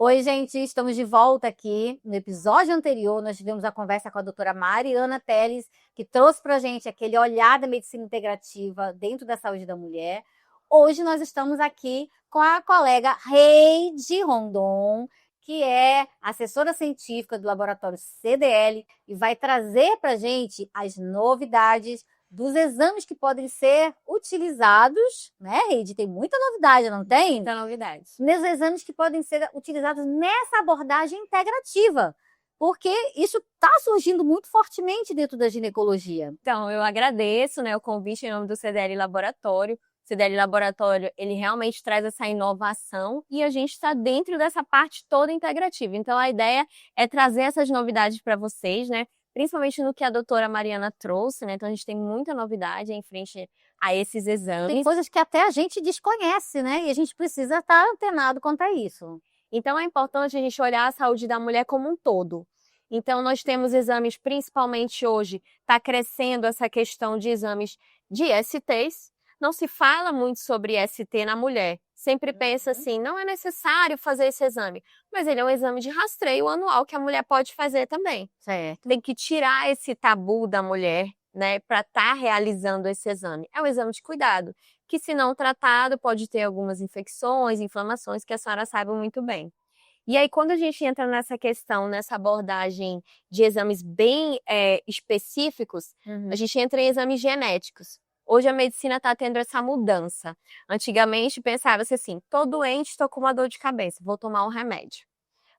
Oi, gente, estamos de volta aqui. No episódio anterior, nós tivemos a conversa com a doutora Mariana Teles, que trouxe para a gente aquele olhar da medicina integrativa dentro da saúde da mulher. Hoje nós estamos aqui com a colega Heide Rondon, que é assessora científica do laboratório CDL e vai trazer para a gente as novidades dos exames que podem ser utilizados, né, Heide? Tem muita novidade, não tem? Muita novidade. Nos exames que podem ser utilizados nessa abordagem integrativa, porque isso está surgindo muito fortemente dentro da ginecologia. Então, eu agradeço, o convite em nome do CDL Laboratório. O CDL Laboratório, ele realmente traz essa inovação e a gente está dentro dessa parte toda integrativa. Então, a ideia é trazer essas novidades para vocês, né? Principalmente no que a doutora Mariana trouxe, né? Então, a gente tem muita novidade em frente a esses exames. Tem coisas que até a gente desconhece, né? E a gente precisa estar antenado quanto a isso. Então, é importante a gente olhar a saúde da mulher como um todo. Então, nós temos exames, principalmente hoje, está crescendo essa questão de exames de STs. Não se fala muito sobre ST na mulher. Sempre pensa assim, não é necessário fazer esse exame. Mas ele é um exame de rastreio anual que a mulher pode fazer também. Certo. Tem que tirar esse tabu da mulher, né, para estar realizando esse exame. É um exame de cuidado, que se não tratado pode ter algumas infecções, inflamações, que a senhora sabe muito bem. E aí, quando a gente entra nessa questão, nessa abordagem de exames bem específicos, a gente entra em exames genéticos. Hoje a medicina está tendo essa mudança. Antigamente pensava-se assim, tô doente, estou com uma dor de cabeça, vou tomar um remédio.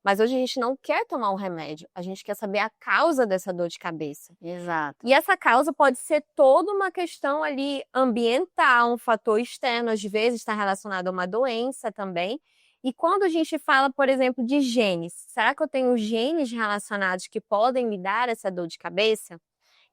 Mas hoje a gente não quer tomar um remédio, a gente quer saber a causa dessa dor de cabeça. Exato. E essa causa pode ser toda uma questão ali ambiental, um fator externo, às vezes está relacionado a uma doença também. E quando a gente fala, por exemplo, de genes, será que eu tenho genes relacionados que podem me dar essa dor de cabeça?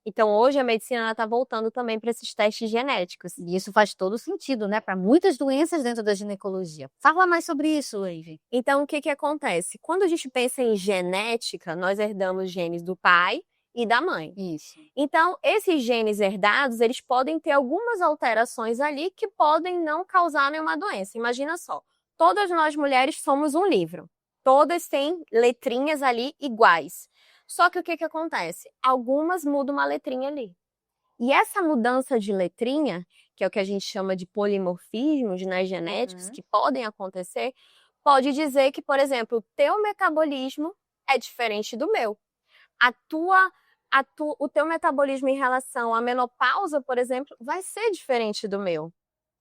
Então, hoje a medicina está voltando também para esses testes genéticos. E isso faz todo sentido, né? Para muitas doenças dentro da ginecologia. Fala mais sobre isso, Ivy. Então, o que acontece? Quando a gente pensa em genética, nós herdamos genes do pai e da mãe. Isso. Então, esses genes herdados, eles podem ter algumas alterações ali que podem não causar nenhuma doença. Imagina só, todas nós mulheres somos um livro. Todas têm letrinhas ali iguais. Só que o que acontece? Algumas mudam uma letrinha ali. E essa mudança de letrinha, que é o que a gente chama de polimorfismos, né, genéticos, que podem acontecer, pode dizer que, por exemplo, o teu metabolismo é diferente do meu. O teu metabolismo em relação à menopausa, por exemplo, vai ser diferente do meu.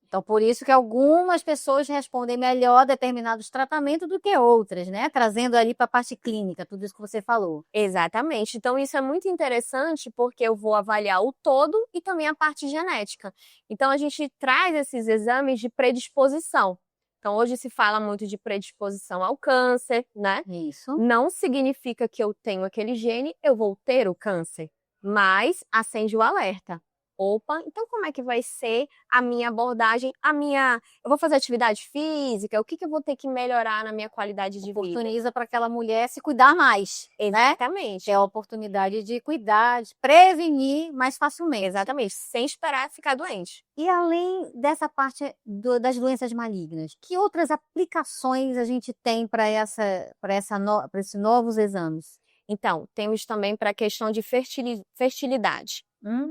Então, por isso que algumas pessoas respondem melhor a determinados tratamentos do que outras, né? Trazendo ali para a parte clínica, tudo isso que você falou. Exatamente. Então, isso é muito interessante porque eu vou avaliar o todo e também a parte genética. Então, a gente traz esses exames de predisposição. Então, hoje se fala muito de predisposição ao câncer, né? Isso. Não significa que eu tenho aquele gene, eu vou ter o câncer, mas acende o alerta. Opa, então como é que vai ser a minha abordagem, eu vou fazer atividade física, o que eu vou ter que melhorar na minha qualidade de vida? Oportuniza para aquela mulher se cuidar mais, né? Exatamente. É a oportunidade de cuidar, de prevenir mais facilmente. Exatamente, sem esperar ficar doente. E além dessa parte das doenças malignas, que outras aplicações a gente tem para esses novos exames? Então, temos também para a questão de fertilidade.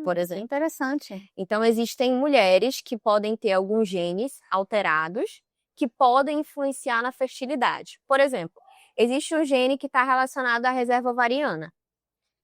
Por exemplo. Interessante. Então, existem mulheres que podem ter alguns genes alterados que podem influenciar na fertilidade. Por exemplo, existe um gene que está relacionado à reserva ovariana.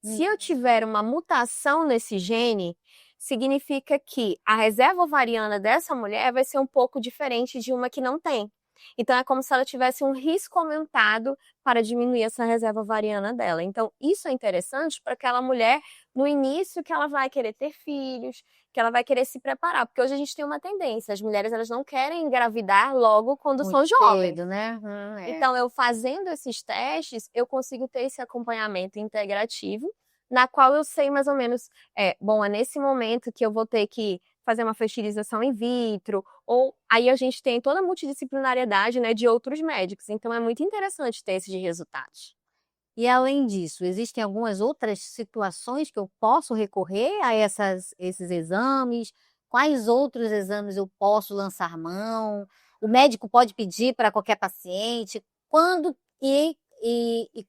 Se eu tiver uma mutação nesse gene, significa que a reserva ovariana dessa mulher vai ser um pouco diferente de uma que não tem. Então, é como se ela tivesse um risco aumentado para diminuir essa reserva ovariana dela. Então, isso é interessante para aquela mulher, no início, que ela vai querer ter filhos, que ela vai querer se preparar. Porque hoje a gente tem uma tendência, as mulheres elas não querem engravidar logo quando são jovens. Cedo, né? Então, eu fazendo esses testes, eu consigo ter esse acompanhamento integrativo, na qual eu sei mais ou menos, é nesse momento que eu vou ter que fazer uma fertilização in vitro, ou aí a gente tem toda a multidisciplinariedade, né, de outros médicos. Então, é muito interessante ter esses resultados. E além disso, existem algumas outras situações que eu posso recorrer a esses exames? Quais outros exames eu posso lançar mão? O médico pode pedir para qualquer paciente? Quando e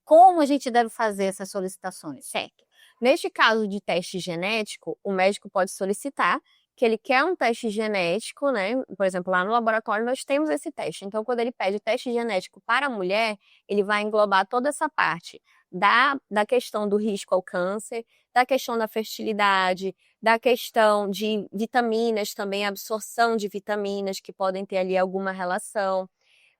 como a gente deve fazer essas solicitações? Certo. Neste caso de teste genético, o médico pode solicitar que ele quer um teste genético, né? Por exemplo, lá no laboratório nós temos esse teste. Então, quando ele pede o teste genético para a mulher, ele vai englobar toda essa parte da questão do risco ao câncer, da questão da fertilidade, da questão de vitaminas também, absorção de vitaminas que podem ter ali alguma relação.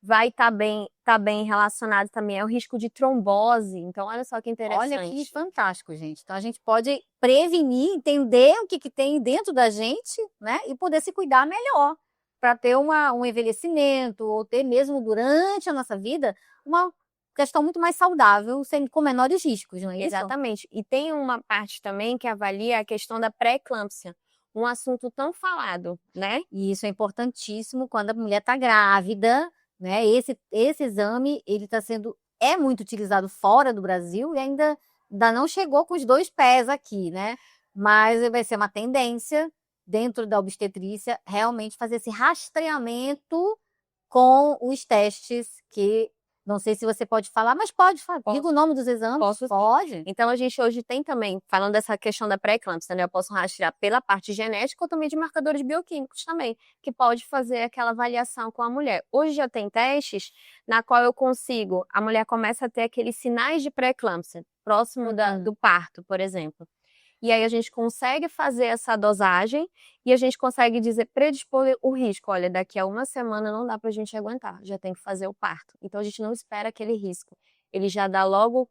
Vai estar bem relacionado também ao risco de trombose. Então, olha só que interessante. Olha que fantástico, gente. Então a gente pode prevenir, entender o que tem dentro da gente, né? E poder se cuidar melhor para ter um envelhecimento ou ter mesmo durante a nossa vida uma questão muito mais saudável, com menores riscos, não é isso? Exatamente. E tem uma parte também que avalia a questão da pré-eclâmpsia, um assunto tão falado, né? E isso é importantíssimo quando a mulher está grávida, né? Esse exame, ele é muito utilizado fora do Brasil e ainda não chegou com os 2 pés aqui, né? Mas vai ser uma tendência dentro da obstetrícia realmente fazer esse rastreamento com os testes que não sei se você pode falar, mas pode falar. Diga o nome dos exames. Posso, pode. Então, a gente hoje tem também, falando dessa questão da pré-eclâmpsia, né? Eu posso rastrear pela parte genética ou também de marcadores bioquímicos também, que pode fazer aquela avaliação com a mulher. Hoje já tem testes na qual eu consigo, a mulher começa a ter aqueles sinais de pré-eclâmpsia, próximo do parto, por exemplo. E aí a gente consegue fazer essa dosagem e a gente consegue predispor o risco. Olha, daqui a uma semana não dá pra gente aguentar, já tem que fazer o parto. Então a gente não espera aquele risco. Ele já dá logo,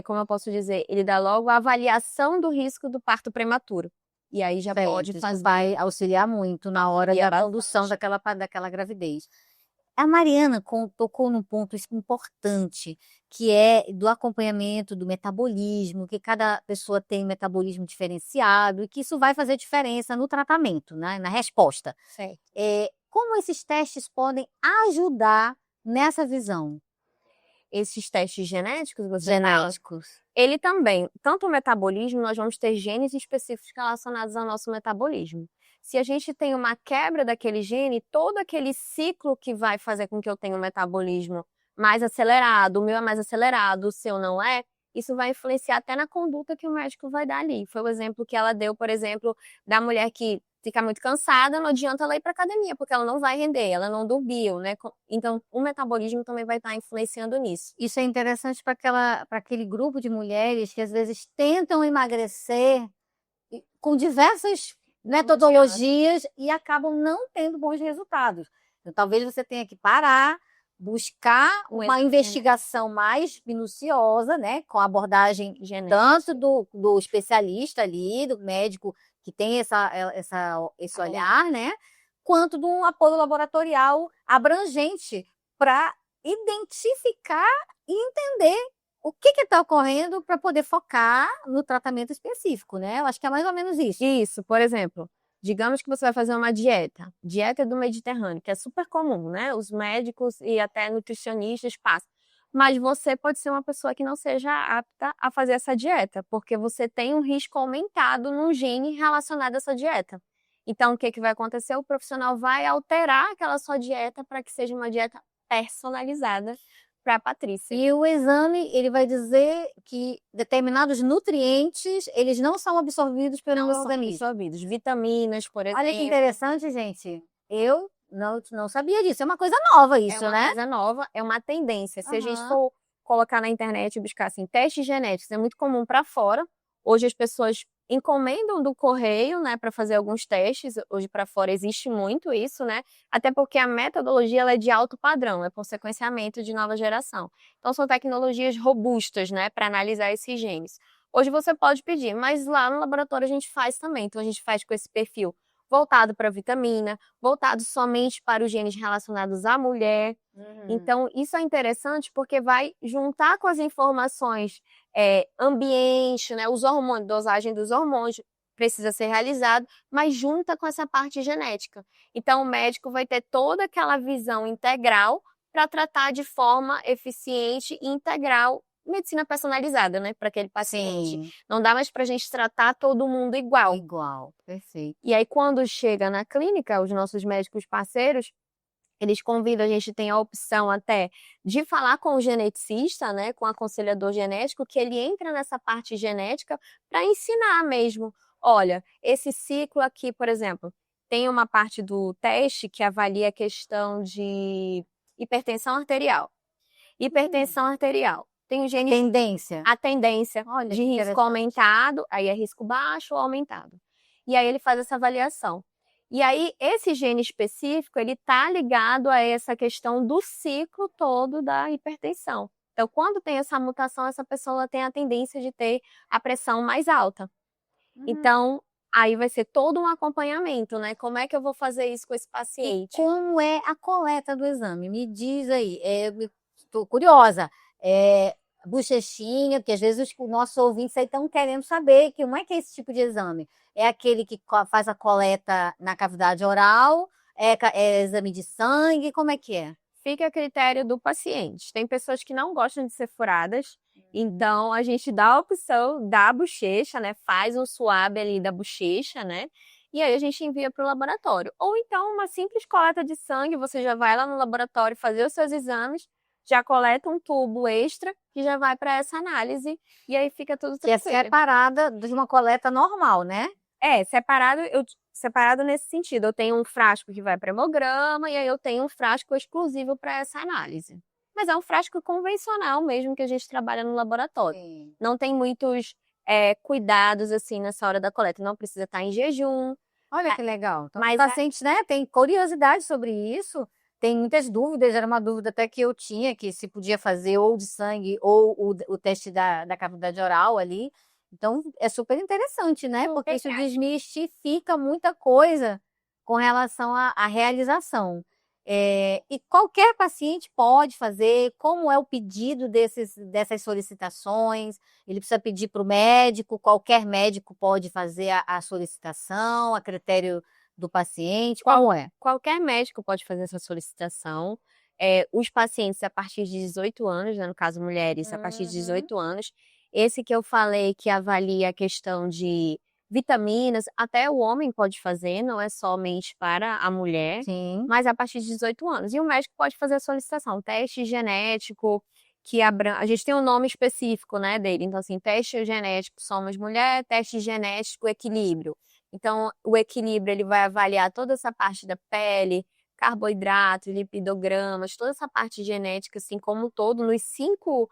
como eu posso dizer, ele dá logo a avaliação do risco do parto prematuro. E aí já pode fazer. Isso vai auxiliar muito na hora da condução daquela gravidez. A Mariana tocou num ponto importante, que é do acompanhamento do metabolismo, que cada pessoa tem um metabolismo diferenciado e que isso vai fazer diferença no tratamento, né, na resposta. Certo. Como esses testes podem ajudar nessa visão? Esses testes genéticos, ele também, tanto o metabolismo, nós vamos ter genes específicos relacionados ao nosso metabolismo. Se a gente tem uma quebra daquele gene, todo aquele ciclo que vai fazer com que eu tenha um metabolismo mais acelerado, o meu é mais acelerado, o seu não é, isso vai influenciar até na conduta que o médico vai dar ali. Foi o exemplo que ela deu, por exemplo, da mulher que fica muito cansada, não adianta ela ir para academia, porque ela não vai render, ela não dormiu, né? Então, o metabolismo também vai estar influenciando nisso. Isso é interessante para aquele grupo de mulheres que às vezes tentam emagrecer com diversas metodologias e acabam não tendo bons resultados. Então, talvez você tenha que parar, buscar uma investigação mais minuciosa, né, com a abordagem tanto do especialista ali, do médico que tem esse olhar, né, quanto de um apoio laboratorial abrangente para identificar e entender o que está ocorrendo para poder focar no tratamento específico, né? Eu acho que é mais ou menos isso. Isso, por exemplo, digamos que você vai fazer uma dieta do Mediterrâneo, que é super comum, né? Os médicos e até nutricionistas passam. Mas você pode ser uma pessoa que não seja apta a fazer essa dieta, porque você tem um risco aumentado num gene relacionado a essa dieta. Então, o que vai acontecer? O profissional vai alterar aquela sua dieta para que seja uma dieta personalizada para a Patrícia. E o exame, ele vai dizer que determinados nutrientes, eles não são absorvidos pelo meu organismo. Vitaminas, por exemplo. Olha que interessante, gente. Eu não sabia disso. É uma coisa nova isso, né? É uma coisa nova, é uma tendência. Se a gente for colocar na internet e buscar assim, testes genéticos, é muito comum para fora. Hoje as pessoas encomendam do correio, né, para fazer alguns testes. Hoje para fora existe muito isso, né? Até porque a metodologia ela é de alto padrão, é por sequenciamento de nova geração. Então são tecnologias robustas, né, para analisar esses genes. Hoje você pode pedir, mas lá no laboratório a gente faz também. Então a gente faz com esse perfil voltado para vitamina, voltado somente para os genes relacionados à mulher. Então, isso é interessante porque vai juntar com as informações ambiente, né, os hormônios, dosagem dos hormônios precisa ser realizado, mas junta com essa parte genética. Então, o médico vai ter toda aquela visão integral para tratar de forma eficiente e integral medicina personalizada, né, para aquele paciente. Sim. Não dá mais para a gente tratar todo mundo igual. Igual, perfeito. E aí, quando chega na clínica, os nossos médicos parceiros, Eles convidam, a gente tem a opção até de falar com o geneticista, né, com o aconselhador genético, que ele entra nessa parte genética para ensinar mesmo. Olha, esse ciclo aqui, por exemplo, tem uma parte do teste que avalia a questão de hipertensão arterial. Hipertensão arterial. Tem o gene, Tendência. a tendência Olha, de que risco interessante. aumentado, aí é risco baixo ou aumentado. E aí ele faz essa avaliação. E aí, esse gene específico, ele está ligado a essa questão do ciclo todo da hipertensão. Então, quando tem essa mutação, essa pessoa tem a tendência de ter a pressão mais alta. Então, aí vai ser todo um acompanhamento, né? Como é que eu vou fazer isso com esse E paciente? como é a coleta do exame? Me diz aí. Estou curiosa. Bochechinha, porque às vezes os nossos ouvintes aí estão querendo saber como é que é esse tipo de exame. É aquele que faz a coleta na cavidade oral? É exame de sangue? Como é que é? Fica a critério do paciente. Tem pessoas que não gostam de ser furadas, então a gente dá a opção da bochecha, né? Faz um swab ali da bochecha, né? E aí a gente envia para o laboratório. Ou então uma simples coleta de sangue, você já vai lá no laboratório fazer os seus exames, já coleta um tubo extra que já vai para essa análise e aí fica tudo Que é tranquilo. separada de uma coleta normal, né? Separado nesse sentido. Eu tenho um frasco que vai para hemograma e aí eu tenho um frasco exclusivo para essa análise. Mas é um frasco convencional mesmo que a gente trabalha no laboratório. Sim. Não tem muitos cuidados assim nessa hora da coleta. Não precisa estar em jejum. Olha que legal. Então, os Mas pacientes, né, têm curiosidade sobre isso, tem muitas dúvidas, era uma dúvida até que eu tinha, que se podia fazer ou de sangue ou o teste da cavidade oral ali. Então, é super interessante, né? Super Porque isso prático. desmistifica muita coisa com relação à realização. E qualquer paciente pode fazer, como é o pedido dessas solicitações, ele precisa pedir para o médico, qualquer médico pode fazer a solicitação, a critério do paciente, como é? Qualquer médico pode fazer essa solicitação. Os pacientes a partir de 18 anos, né, no caso mulheres, a partir de 18 anos. Esse que eu falei que avalia a questão de vitaminas, até o homem pode fazer, não é somente para a mulher, Sim. mas a partir de 18 anos. E o médico pode fazer a solicitação, teste genético, a gente tem um nome específico, né, dele. Então, assim, teste genético somos mulher, teste genético equilíbrio. Então, o equilíbrio ele vai avaliar toda essa parte da pele, carboidrato, lipidogramas, toda essa parte genética, assim como um todo, nos cinco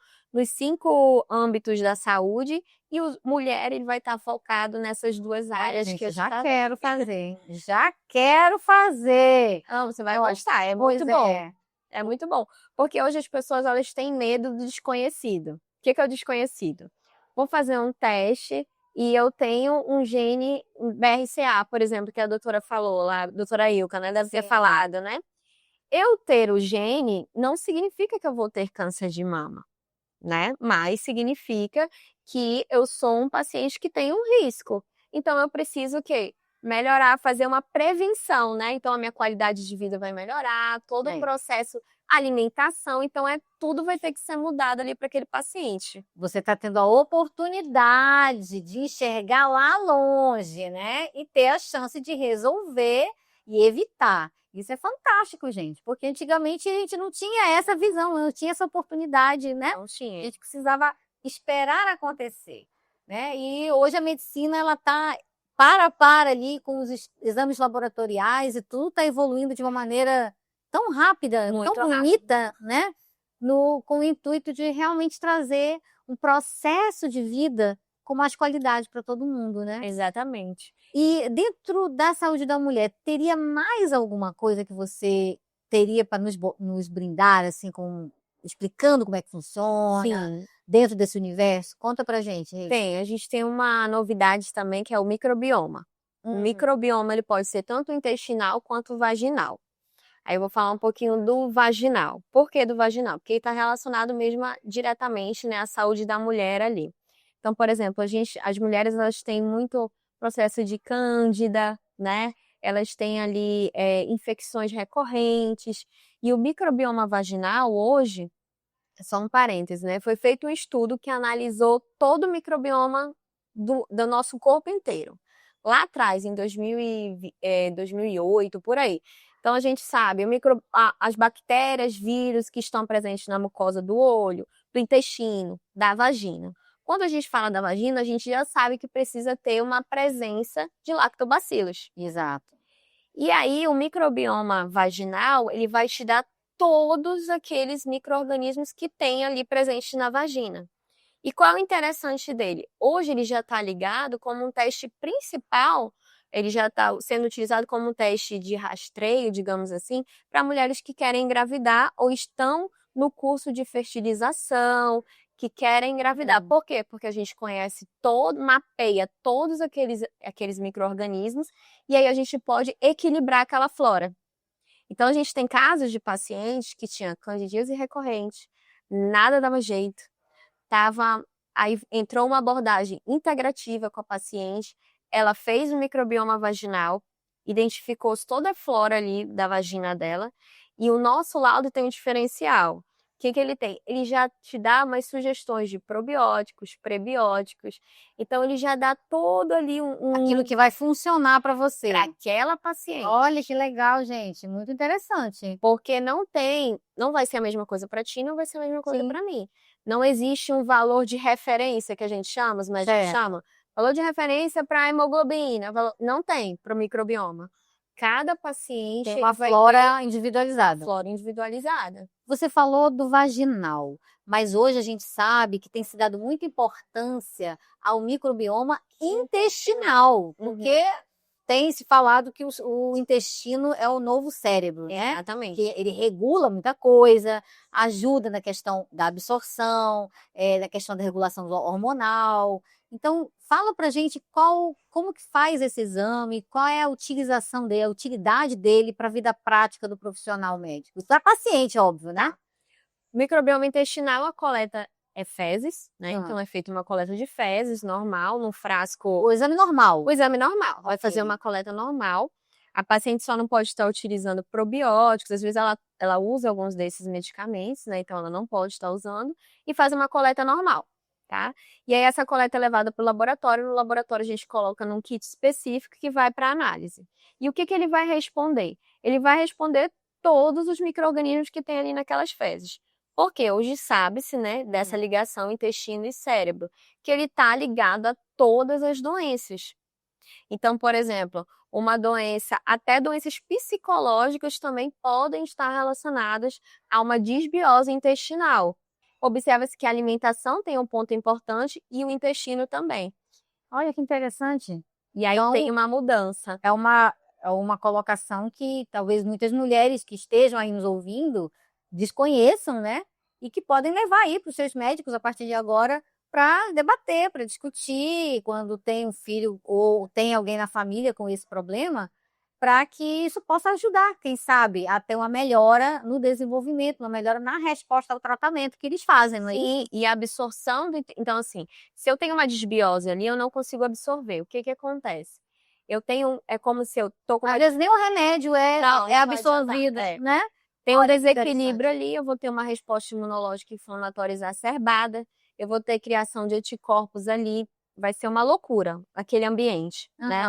âmbitos da saúde, e o mulher ele vai estar focado nessas duas áreas Gente, que eu já quero fazer, hein? Já quero fazer. Não, você vai Ó, gostar, é pois muito bom. é. É muito bom. Porque hoje as pessoas elas têm medo do desconhecido. O que é o desconhecido? Vou fazer um teste e eu tenho um gene BRCA, por exemplo, que a doutora falou lá, a doutora Ilka, né? Deve ter Sim. falado, né? Eu ter o gene não significa que eu vou ter câncer de mama, né? Mas significa que eu sou um paciente que tem um risco. Então eu preciso o quê? Melhorar, fazer uma prevenção, né? Então a minha qualidade de vida vai melhorar, todo o processo, alimentação, então tudo vai ter que ser mudado ali para aquele paciente. Você está tendo a oportunidade de enxergar lá longe, né? E ter a chance de resolver e evitar. Isso é fantástico, gente, porque antigamente a gente não tinha essa visão, não tinha essa oportunidade, né? Não A tinha. gente precisava esperar acontecer, né? E hoje a medicina ela está para a par ali com os exames laboratoriais e tudo está evoluindo de uma maneira tão rápida, Muito tão bonita, né? Com o intuito de realmente trazer um processo de vida com mais qualidade para todo mundo, né? Exatamente. E dentro da saúde da mulher, teria mais alguma coisa que você teria para nos brindar, assim, explicando como é que funciona, Sim, dentro desse universo? Conta pra gente, Rei. tem. A gente tem uma novidade também que é o microbioma. O microbioma ele pode ser tanto intestinal quanto vaginal. Aí eu vou falar um pouquinho do vaginal. Por que do vaginal? Porque ele está relacionado mesmo diretamente, né, à saúde da mulher ali. Então, por exemplo, as mulheres elas têm muito processo de cândida, né? Elas têm ali infecções recorrentes. E o microbioma vaginal hoje, só um parêntese, né? Foi feito um estudo que analisou todo o microbioma do nosso corpo inteiro. Lá atrás, em 2008, por aí, Então, a gente sabe as bactérias, vírus que estão presentes na mucosa do olho, do intestino, da vagina. Quando a gente fala da vagina, a gente já sabe que precisa ter uma presença de lactobacilos. Exato. E aí, o microbioma vaginal, ele vai te dar todos aqueles micro-organismos que tem ali presentes na vagina. E qual é o interessante dele? Hoje ele já está ligado como um teste principal, ele já está sendo utilizado como um teste de rastreio, digamos assim, para mulheres que querem engravidar ou estão no curso de fertilização, que querem engravidar. Por quê? Porque a gente conhece mapeia todos aqueles micro-organismos e aí a gente pode equilibrar aquela flora. Então a gente tem casos de pacientes que tinham candidíase recorrente, nada dava jeito. Aí entrou uma abordagem integrativa com a paciente, ela fez o microbioma vaginal, identificou toda a flora ali da vagina dela, e o nosso laudo tem um diferencial. O que ele tem? Ele já te dá umas sugestões de probióticos, prebióticos, então ele já dá todo ali Aquilo que vai funcionar para você. para aquela paciente. Olha que legal, gente, muito interessante. Porque não vai ser a mesma coisa para ti, não vai ser a mesma coisa para mim. Não existe um valor de referência que a gente chama, os médicos chamam. Valor de referência para a hemoglobina, não tem para o microbioma. Cada paciente tem uma flora individualizada. Flora individualizada. Você falou do vaginal, mas hoje a gente sabe que tem se dado muita importância ao microbioma intestinal, porque tem se falado que o intestino é o novo cérebro, né? Exatamente. Que ele regula muita coisa, ajuda na questão da absorção, na questão da regulação hormonal. Então, fala pra gente como que faz esse exame, qual é a utilização dele, a utilidade dele para a vida prática do profissional médico. Para paciente, óbvio, né? O microbioma intestinal, a coleta é fezes, né? Então é feita uma coleta de fezes normal, num frasco. O exame normal. O exame normal. Vai fazer uma coleta normal. A paciente só não pode estar utilizando probióticos, às vezes ela usa alguns desses medicamentos, né? Então ela não pode estar usando, e faz uma coleta normal, tá? E aí essa coleta é levada para o laboratório, no laboratório a gente coloca num kit específico que vai para análise. E o que ele vai responder? Ele vai responder todos os micro-organismos que tem ali naquelas fezes. Porque hoje sabe-se, né, dessa ligação intestino e cérebro, que ele está ligado a todas as doenças. Então, por exemplo, uma doença, até doenças psicológicas também podem estar relacionadas a uma disbiose intestinal. Observa-se que a alimentação tem um ponto importante e o intestino também. Olha que interessante. E aí tem uma mudança. É uma colocação que talvez muitas mulheres que estejam aí nos ouvindo desconheçam, né? E que podem levar aí para os seus médicos a partir de agora para debater, para discutir, quando tem um filho ou tem alguém na família com esse problema, para que isso possa ajudar, quem sabe, a ter uma melhora no desenvolvimento, uma melhora na resposta ao tratamento que eles fazem, não é isso? E a absorção então assim, se eu tenho uma disbiose ali, eu não consigo absorver. O que acontece? É como se eu tô com Às vezes nem o remédio é absorvido, né? Tem um desequilíbrio ali, eu vou ter uma resposta imunológica inflamatória exacerbada, eu vou ter criação de anticorpos ali, vai ser uma loucura aquele ambiente, né?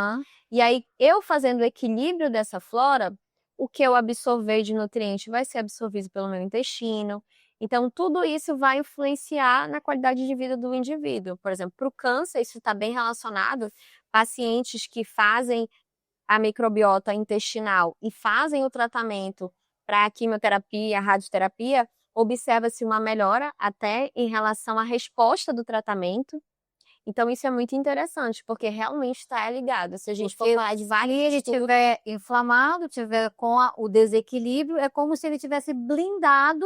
E aí, eu fazendo o equilíbrio dessa flora, o que eu absorver de nutriente vai ser absorvido pelo meu intestino. Então, tudo isso vai influenciar na qualidade de vida do indivíduo. Por exemplo, para o câncer, isso está bem relacionado. Pacientes que fazem a microbiota intestinal e fazem o tratamento para a quimioterapia, a radioterapia, observa-se uma melhora até em relação à resposta do tratamento. Então, isso é muito interessante, porque realmente está ligado. Se a gente for falar de vários... Se ele estiver inflamado, tiver com o desequilíbrio, é como se ele tivesse blindado,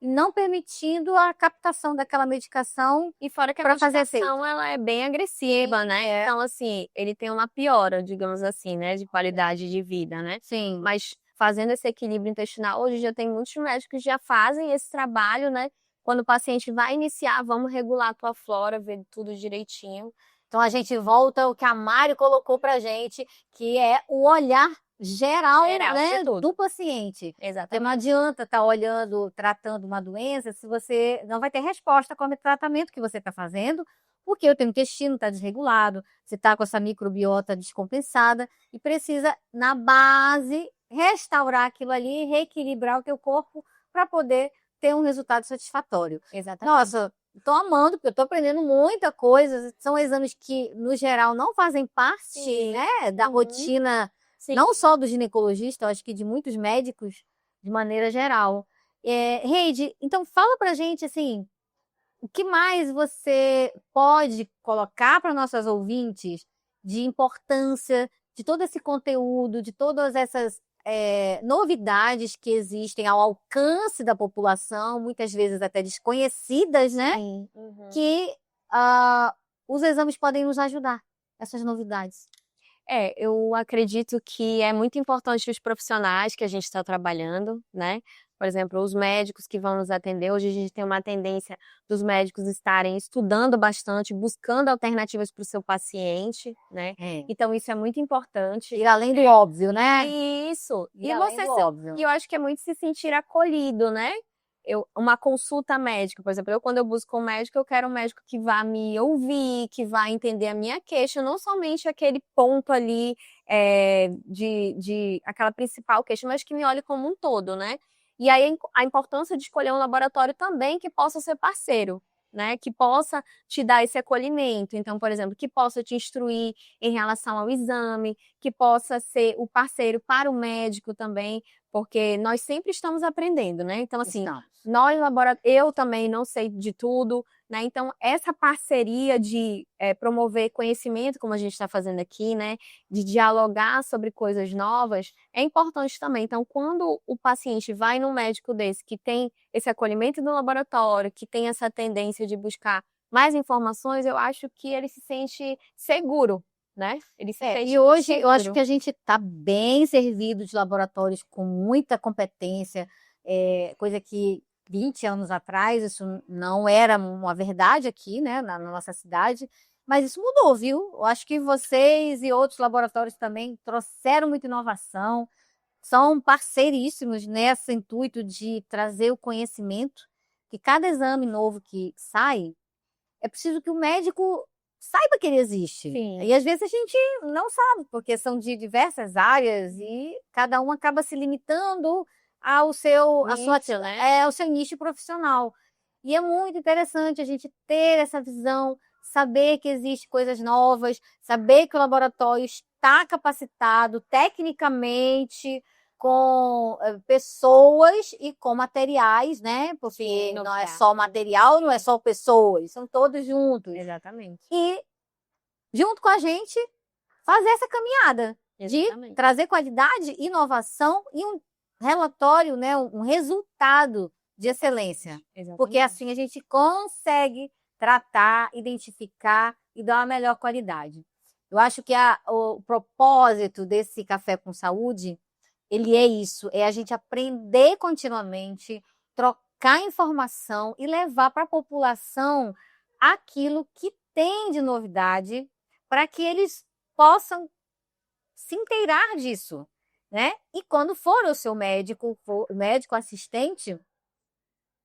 não permitindo a captação daquela medicação. E fora que a medicação, ela é bem agressiva, né? Então, assim, ele tem uma piora, digamos assim, né? De qualidade de vida, né? Sim. Mas fazendo esse equilíbrio intestinal, hoje já tem muitos médicos que já fazem esse trabalho, né? Quando o paciente vai iniciar, vamos regular a tua flora, ver tudo direitinho. Então a gente volta ao que a Mari colocou pra gente, que é o olhar geral né, do paciente. Exatamente. Porque não adianta estar olhando, tratando uma doença, se você não vai ter resposta com o tratamento que você está fazendo, porque o teu intestino está desregulado, você está com essa microbiota descompensada e precisa, na base, restaurar aquilo ali, reequilibrar o teu corpo para poder ter um resultado satisfatório. Exatamente. Nossa, tô amando, porque eu tô aprendendo muita coisa. São exames que, no geral, não fazem parte, Sim. né, da rotina, Sim. não só do ginecologista, eu acho que de muitos médicos, de maneira geral. Heidi, então fala pra gente, assim, o que mais você pode colocar para nossas ouvintes de importância de todo esse conteúdo, de todas essas novidades que existem ao alcance da população, muitas vezes até desconhecidas, né? Sim. Que os exames podem nos ajudar, essas novidades. Eu acredito que é muito importante os profissionais que a gente está trabalhando, né? Por exemplo, os médicos que vão nos atender. Hoje a gente tem uma tendência dos médicos estarem estudando bastante, buscando alternativas para o seu paciente, né? Então isso é muito importante. Ir além do óbvio, né? Isso. Ir além do óbvio. E eu acho que é muito se sentir acolhido, né? Uma consulta médica, por exemplo, quando eu busco um médico, eu quero um médico que vá me ouvir, que vá entender a minha queixa, não somente aquele ponto ali de aquela principal queixa, mas que me olhe como um todo, né? E aí a importância de escolher um laboratório também que possa ser parceiro, né? Que possa te dar esse acolhimento. Então, por exemplo, que possa te instruir em relação ao exame, que possa ser o parceiro para o médico também, porque nós sempre estamos aprendendo, né? Então, assim, eu também não sei de tudo, né? Então, essa parceria de promover conhecimento, como a gente está fazendo aqui, né? De dialogar sobre coisas novas, é importante também. Então, quando o paciente vai num médico desse que tem esse acolhimento do laboratório, que tem essa tendência de buscar mais informações, eu acho que ele se sente seguro, né? Ele se sente e hoje eu acho seguro. que a gente está bem servido de laboratórios com muita competência, coisa que 20 anos atrás isso não era uma verdade aqui, né, na nossa cidade, mas isso mudou, viu? Eu acho que vocês e outros laboratórios também trouxeram muita inovação, são parceiríssimos nesse intuito de trazer o conhecimento, que cada exame novo que sai, é preciso que o médico saiba que ele existe. Sim. E às vezes a gente não sabe, porque são de diversas áreas e cada um acaba se limitando ao seu, Nicho, né? ao seu nicho profissional. E é muito interessante a gente ter essa visão, saber que existem coisas novas, saber que o laboratório está capacitado tecnicamente, com pessoas e com materiais, né? Porque Sim, não é só material, não é só pessoas, são todos juntos. Exatamente. E, junto com a gente, fazer essa caminhada de trazer qualidade, inovação e um relatório, né? Um resultado de excelência. Exatamente. Porque assim a gente consegue tratar, identificar e dar uma melhor qualidade. Eu acho que o propósito desse Café com Saúde, ele é isso, é a gente aprender continuamente, trocar informação e levar para a população aquilo que tem de novidade para que eles possam se inteirar disso, né? E quando for o seu médico, médico assistente,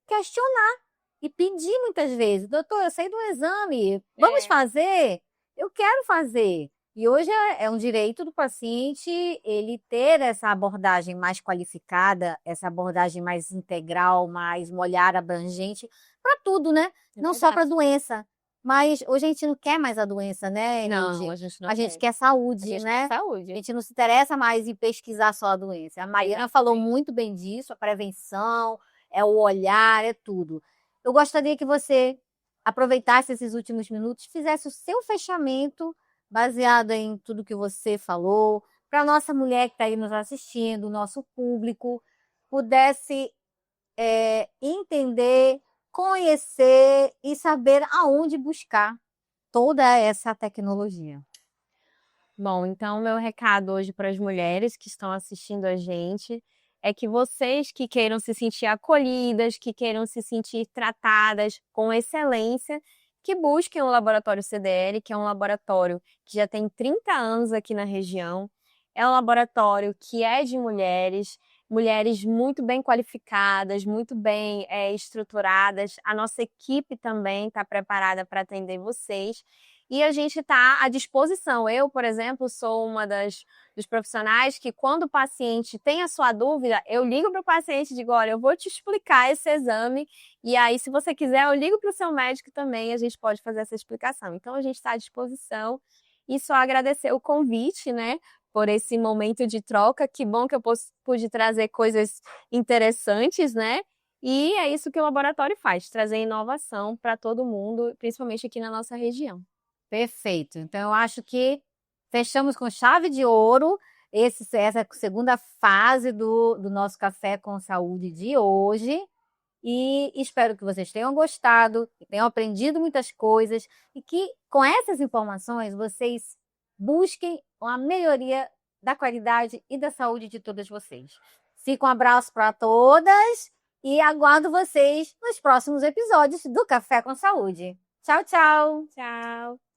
questionar e pedir muitas vezes, doutor, eu sei do exame, vamos fazer? Eu quero fazer. E hoje é um direito do paciente ele ter essa abordagem mais qualificada, essa abordagem mais integral, mais molhar, abrangente, para tudo, né? Não só para a doença. Mas hoje a gente não quer mais a doença, né, Enide? Não, a gente não A gente quer saúde, né? saúde. A gente não se interessa mais em pesquisar só a doença. A Mariana falou muito bem disso, a prevenção, é o olhar, é tudo. Eu gostaria que você aproveitasse esses últimos minutos, fizesse o seu fechamento baseado em tudo que você falou, para a nossa mulher que está aí nos assistindo, o nosso público, pudesse entender, conhecer e saber aonde buscar toda essa tecnologia. Bom, então meu recado hoje para as mulheres que estão assistindo a gente é que vocês que queiram se sentir acolhidas, que queiram se sentir tratadas com excelência, que busquem o Laboratório CDL, que é um laboratório que já tem 30 anos aqui na região. É um laboratório que é de mulheres, mulheres muito bem qualificadas, muito bem estruturadas. A nossa equipe também está preparada para atender vocês. e a gente está à disposição. Eu, por exemplo, sou uma dos profissionais que, quando o paciente tem a sua dúvida, eu ligo para o paciente e digo, olha, eu vou te explicar esse exame, e aí, se você quiser, eu ligo para o seu médico também, e a gente pode fazer essa explicação. Então, a gente está à disposição, e só agradecer o convite, né, por esse momento de troca. Que bom que eu pude trazer coisas interessantes, né? E é isso que o laboratório faz, trazer inovação para todo mundo, principalmente aqui na nossa região. Perfeito. Então, eu acho que fechamos com chave de ouro essa segunda fase do nosso Café com Saúde de hoje. E espero que vocês tenham gostado, que tenham aprendido muitas coisas e que, com essas informações, vocês busquem uma melhoria da qualidade e da saúde de todas vocês. Fica um abraço para todas e aguardo vocês nos próximos episódios do Café com Saúde. Tchau, tchau! Tchau!